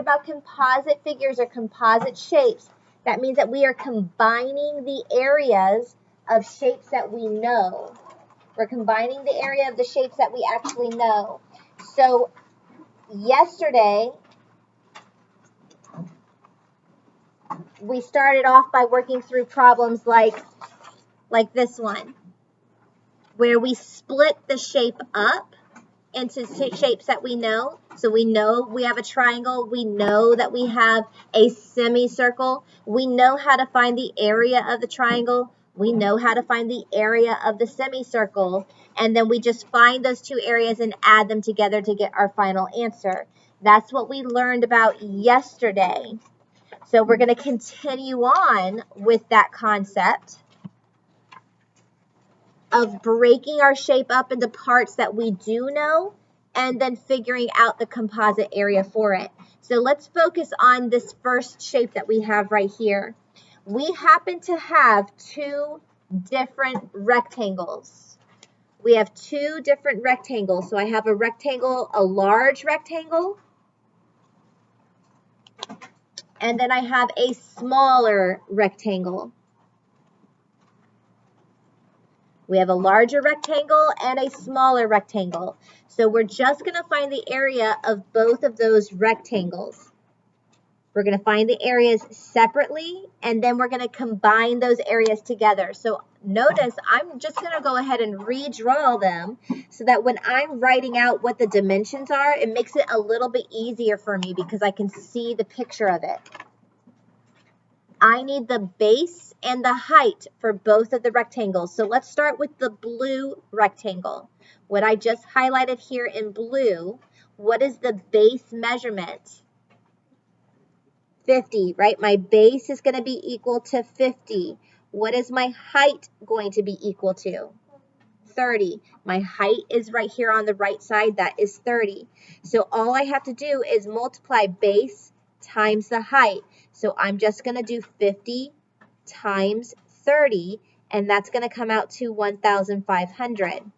about composite figures or composite shapes, that means that we are combining the areas of shapes that we know. We're combining the area of the shapes that we actually know. So yesterday, we started off by working through problems like this one, where we split the shape up into shapes that we know. So we know we have a triangle. We know that we have a semicircle. We know how to find the area of the triangle. We know how to find the area of the semicircle. And then we just find those two areas and add them together to get our final answer. That's what we learned about yesterday. So we're going to continue on with that concept of breaking our shape up into parts that we do know and then figuring out the composite area for it. So let's focus on this first shape that we have right here. We happen to have two different rectangles. We have two different rectangles. So I have a rectangle, a large rectangle, and then I have a smaller rectangle. We have a larger rectangle and a smaller rectangle. So we're just going to find the area of both of those rectangles. We're going to find the areas separately, and then we're going to combine those areas together. So notice I'm just going to go ahead and redraw them so that when I'm writing out what the dimensions are, it makes it a little bit easier for me because I can see the picture of it. I need the base and the height for both of the rectangles. So let's start with the blue rectangle. What I just highlighted here in blue, what is the base measurement? 50, right? My base is going to be equal to 50. What is my height going to be equal to? 30. My height is right here on the right side. That is 30. So all I have to do is multiply base times the height. So I'm just going to do 50 times 30, and that's going to come out to 1,500.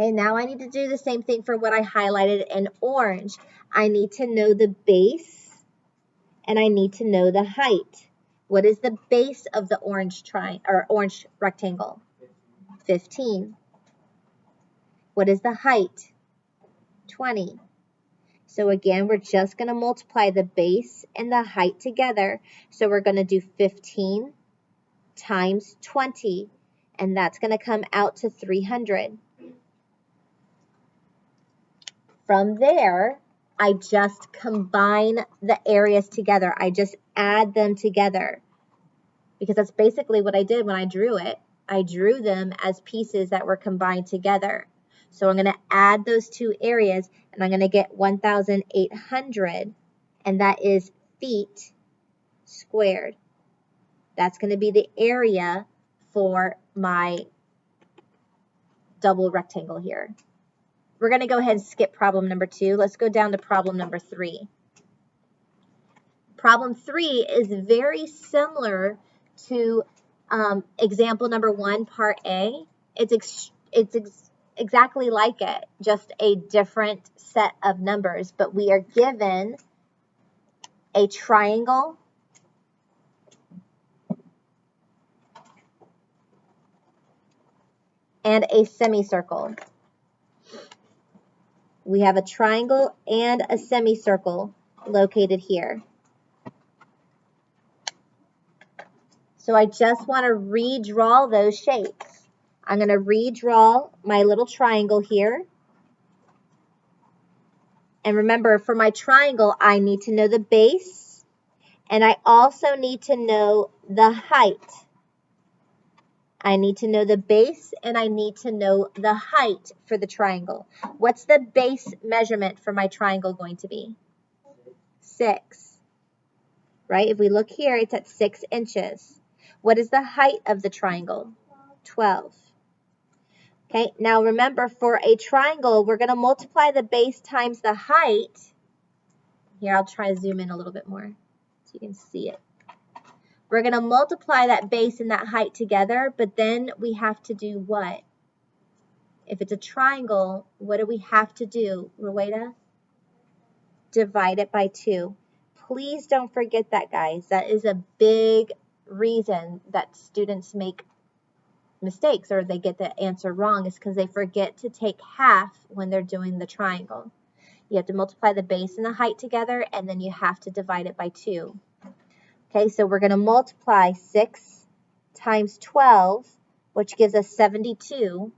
Okay, now I need to do the same thing for what I highlighted in orange. I need to know the base, and I need to know the height. What is the base of the orange rectangle? 15. What is the height? 20. So again, we're just going to multiply the base and the height together. So we're going to do 15 times 20, and that's going to come out to 300. From there, I just combine the areas together. I just add them together because that's basically what I did when I drew it. I drew them as pieces that were combined together. So I'm going to add those two areas, and I'm going to get 1,800, and that is feet squared. That's going to be the area for my double rectangle here. We're going to go ahead and skip problem number 2. Let's go down to problem number 3. Problem 3 is very similar to example number 1, part A. It's exactly like it, just a different set of numbers, but we are given a triangle and a semicircle. We have a triangle and a semicircle located here. So I just want to redraw those shapes. I'm going to redraw my little triangle here. And remember, for my triangle, I need to know the base, and I also need to know the height. I need to know the base, and I need to know the height for the triangle. What's the base measurement for my triangle going to be? 6. Right? If we look here, it's at 6 inches. What is the height of the triangle? 12. Okay, now remember, for a triangle, we're going to multiply the base times the height. Here, I'll try to zoom in a little bit more so you can see it. We're going to multiply that base and that height together, but then we have to do what? If it's a triangle, what do we have to do, Rowena? divide it by 2. Please don't forget that, guys. That is a big reason that students make mistakes or they get the answer wrong, is because they forget to take half when they're doing the triangle. You have to multiply the base and the height together, and then you have to divide it by 2. Okay, so we're going to multiply 6 times 12, which gives us 72,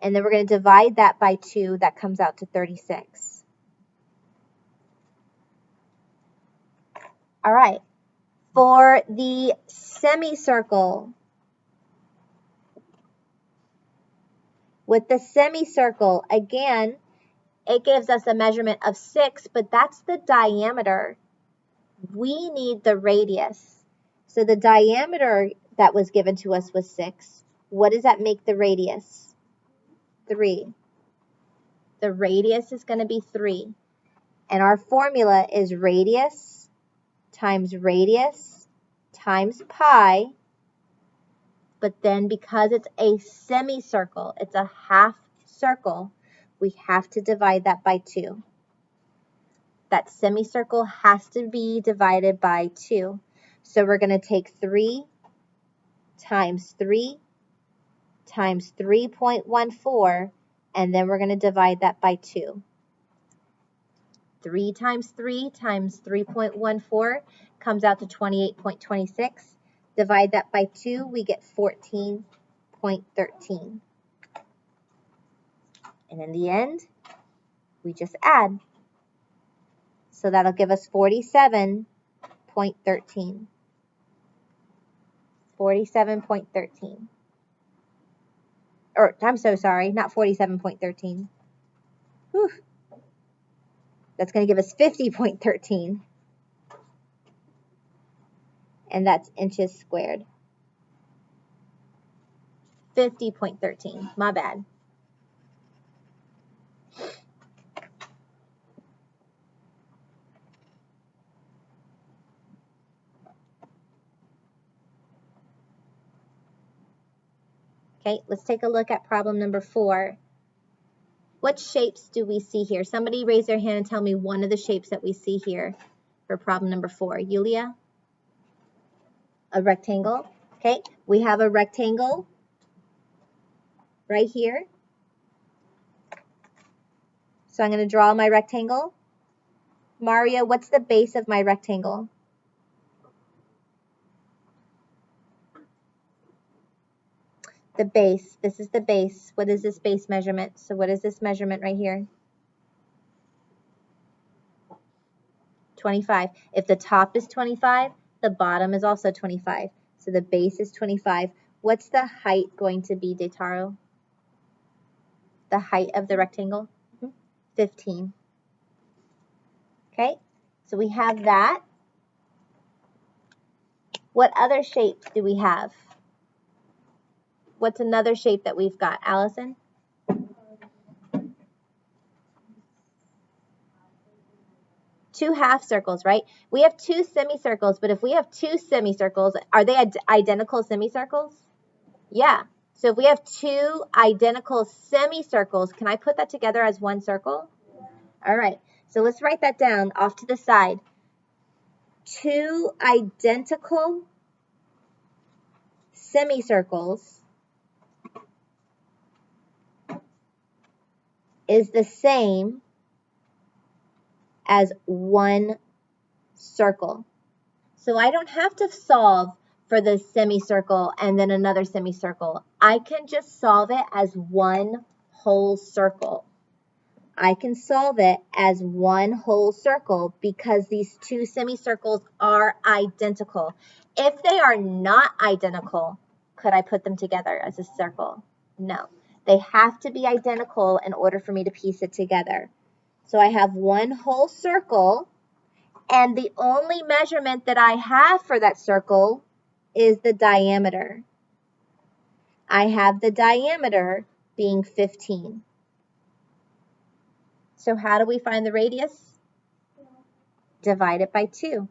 and then we're going to divide that by 2. That comes out to 36. All right, for the semicircle, with the semicircle, again, it gives us a measurement of 6, but that's the diameter. We need the radius. So the diameter that was given to us was 6. What does that make the radius? 3. The radius is going to be 3. And our formula is radius times pi. But then because it's a semicircle, it's a half circle, we have to divide that by 2. That semicircle has to be divided by 2. So we're going to take 3 times 3.14, and then we're going to divide that by 2. 3 times 3.14 comes out to 28.26. Divide that by 2, we get 14.13. And in the end, we just add. So that'll give us 47.13. 47.13. Or, I'm so sorry, not 47.13. Whew. That's going to give us 50.13. And that's inches squared. 50.13. My bad. Okay, let's take a look at problem number 4. What shapes do we see here? Somebody raise their hand and tell me one of the shapes that we see here for problem number 4. Yulia? A rectangle. Okay, we have a rectangle right here. So I'm going to draw my rectangle. Mario, what's the base of my rectangle? The base. This is the base. What is this base measurement? So what is this measurement right here? 25. If the top is 25, the bottom is also 25. So the base is 25. What's the height going to be, Detaro? The height of the rectangle? 15. Okay, so we have that. What other shapes do we have? What's another shape that we've got, Allison? Two half circles, right? We have 2 semicircles, but if we have 2 semicircles, are they identical semicircles? Yeah. So if we have 2 identical semicircles, can I put that together as one circle? All right. So let's write that down off to the side. 2 identical semicircles is the same as one circle. So I don't have to solve for the semicircle and then another semicircle. I can just solve it as one whole circle. I can solve it as one whole circle because these 2 semicircles are identical. If they are not identical, could I put them together as a circle? No. They have to be identical in order for me to piece it together. So I have one whole circle, and the only measurement that I have for that circle is the diameter. I have the diameter being 15. So how do we find the radius? Divide it by 2.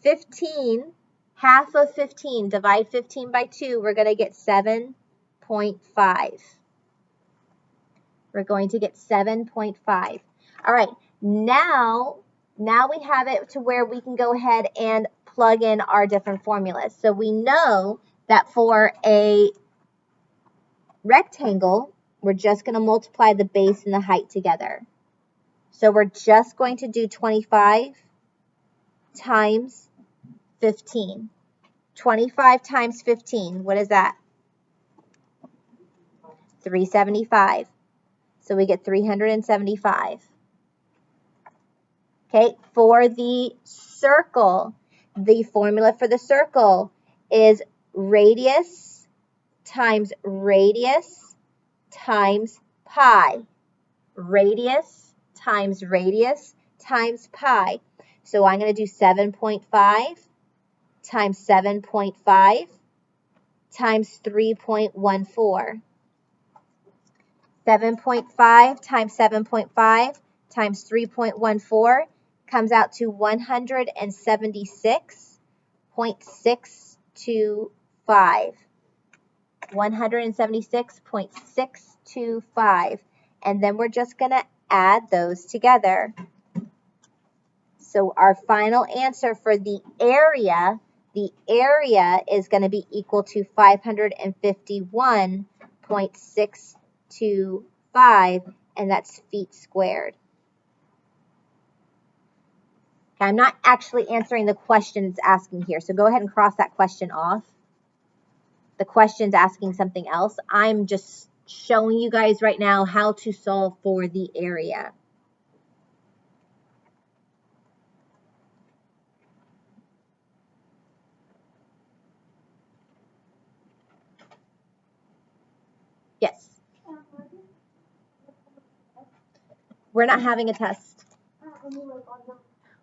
15, half of 15, divide 15 by 2, we're going to get 7.5. We're going to get 7.5. All right, now Now we have it to where we can go ahead and plug in our different formulas. So we know that for a rectangle, we're just going to multiply the base and the height together. So we're just going to do 25 times 15. 25 times 15, what is that? 375. So we get 375. Okay, for the circle, the formula for the circle is radius times radius times pi. Radius times radius times pi. So I'm going to do 7.5 times 7.5 times 3.14. 7.5 times 7.5 times 3.14 comes out to 176.625. 176.625. And then we're just going to add those together. So our final answer for the area is going to be equal to 551.625, and that's feet squared. Okay, I'm not actually answering the question it's asking here, so go ahead and cross that question off. The question's asking something else. I'm just showing you guys right now how to solve for the area. Yes. We're not having a test.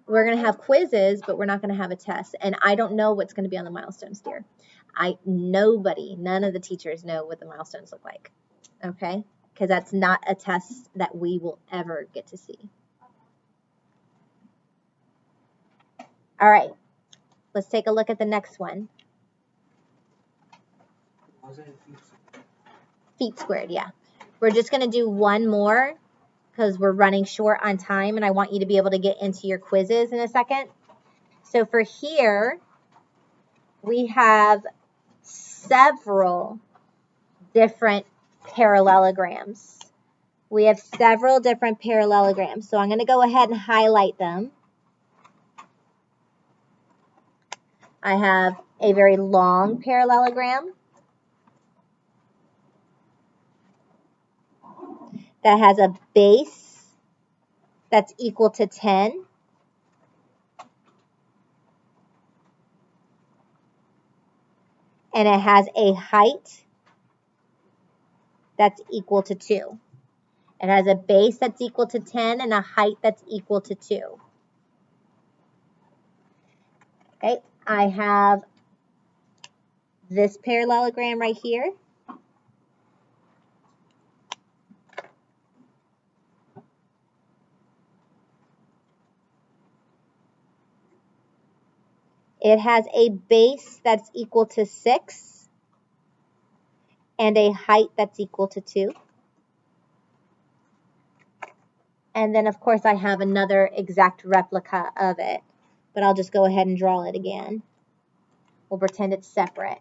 We're going to have quizzes, but we're not going to have a test. And I don't know what's going to be on the milestones, dear. None of the teachers know what the milestones look like. Okay? Because that's not a test that we will ever get to see. All right. Let's take a look at the next one. Feet squared, yeah. We're just going to do one more because we're running short on time, and I want you to be able to get into your quizzes in a second. So for here, we have several different parallelograms. We have several different parallelograms. So I'm going to go ahead and highlight them. I have a very long parallelogram that has a base that's equal to 10. And it has a height that's equal to 2. It has a base that's equal to 10 and a height that's equal to 2. Okay, I have this parallelogram right here. It has a base that's equal to 6 and a height that's equal to 2. And then, of course, I have another exact replica of it, but I'll just go ahead and draw it again. We'll pretend it's separate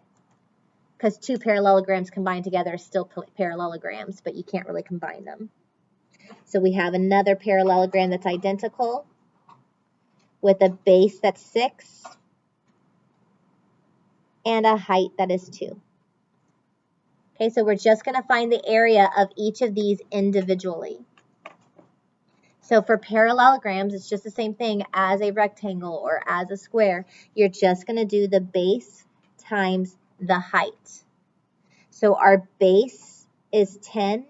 because two parallelograms combined together are still parallelograms, but you can't really combine them. So we have another parallelogram that's identical with a base that's 6 and a height that is 2. Okay, so we're just going to find the area of each of these individually. So for parallelograms, it's just the same thing as a rectangle or as a square. You're just going to do the base times the height. So our base is 10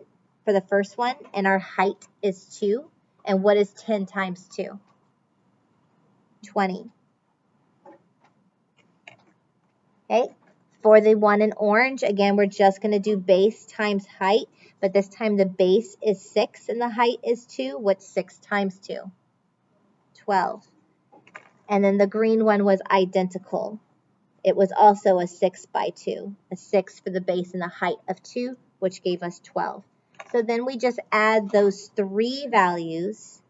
for the first one, and our height is 2. And what is 10 times 2? 20. Okay, for the one in orange, again, we're just going to do base times height, but this time the base is 6 and the height is 2. What's 6 times 2? 12. And then the green one was identical. It was also a 6 by 2, a 6 for the base and the height of 2, which gave us 12. So then we just add those three values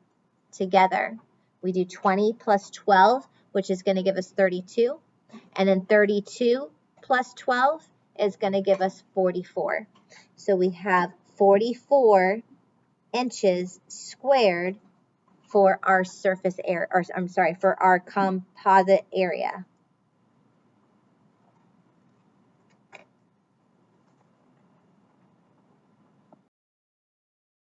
together. We do 20 plus 12, which is going to give us 32. And then 32 plus 12 is going to give us 44. So we have 44 inches squared for our surface area, or I'm sorry, for our composite area.